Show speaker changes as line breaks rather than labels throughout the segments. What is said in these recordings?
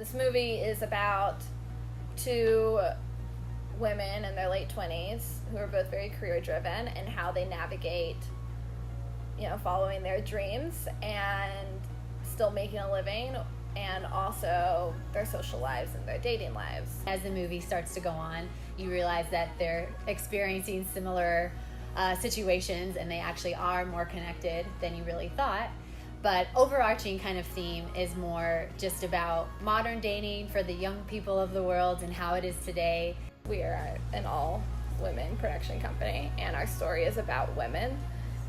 This movie is about two women in their late 20s who are both very career driven, and how they navigate, following their dreams and still making a living, and also their social lives and their dating lives.
As the movie starts to go on, you realize that they're experiencing similar situations, and they actually are more connected than you really thought. But overarching kind of theme is more just about modern dating for the young people of the world and how it is today.
We are an all-women production company, and our story is about women,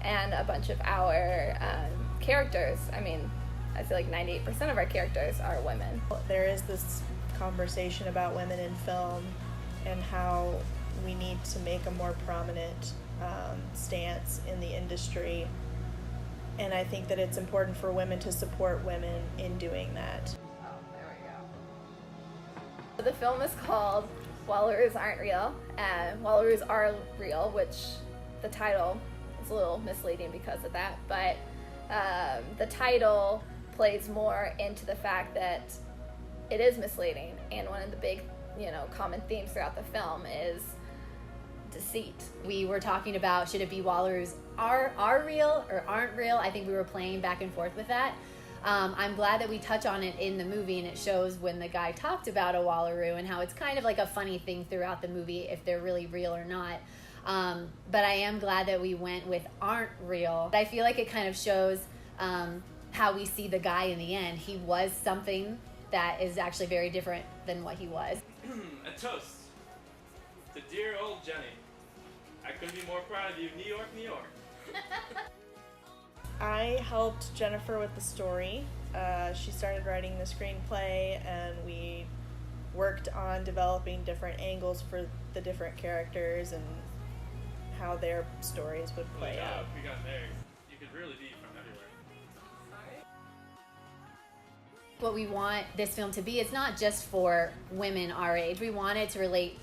and a bunch of our characters, I feel like 98% of our characters are women.
There is this conversation about women in film and how we need to make a more prominent stance in the industry. And I think that it's important for women to support women in doing that.
Oh, there we go. The film is called Wallaroos Aren't Real. Wallaroos Are Real, which the title is a little misleading because of that. But the title plays more into the fact that it is misleading. And one of the big, common themes throughout the film is deceit.
We were talking about, should it be wallaroos are real or aren't real? I think we were playing back and forth with that. I'm glad that we touch on it in the movie, and it shows when the guy talked about a wallaroo and how it's kind of like a funny thing throughout the movie if they're really real or not. But I am glad that we went with aren't real. I feel like it kind of shows how we see the guy in the end. He was something that is actually very different than what he was.
A toast to dear old Jenny. I couldn't be more proud of you, New York, New York.
I helped Jennifer with the story. She started writing the screenplay, and we worked on developing different angles for the different characters and how their stories would play out.
If we got married, you could really be from everywhere.
What we want this film to be, it's not just for women our age. We want it to relate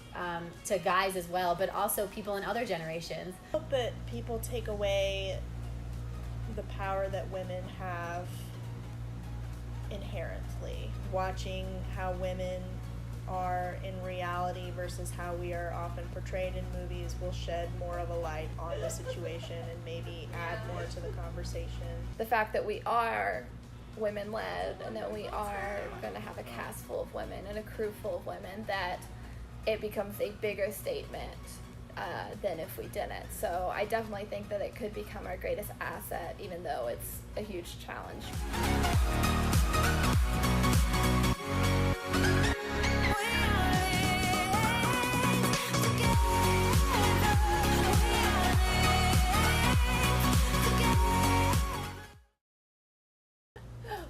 to guys as well, but also people in other generations.
I hope that people take away the power that women have inherently. Watching how women are in reality versus how we are often portrayed in movies will shed more of a light on the situation and maybe add more to the conversation.
The fact that we are women-led, and that we are going to have a cast full of women and a crew full of women, that it becomes a bigger statement than if we didn't. So I definitely think that it could become our greatest asset, even though it's a huge challenge.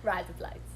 Ride the lights.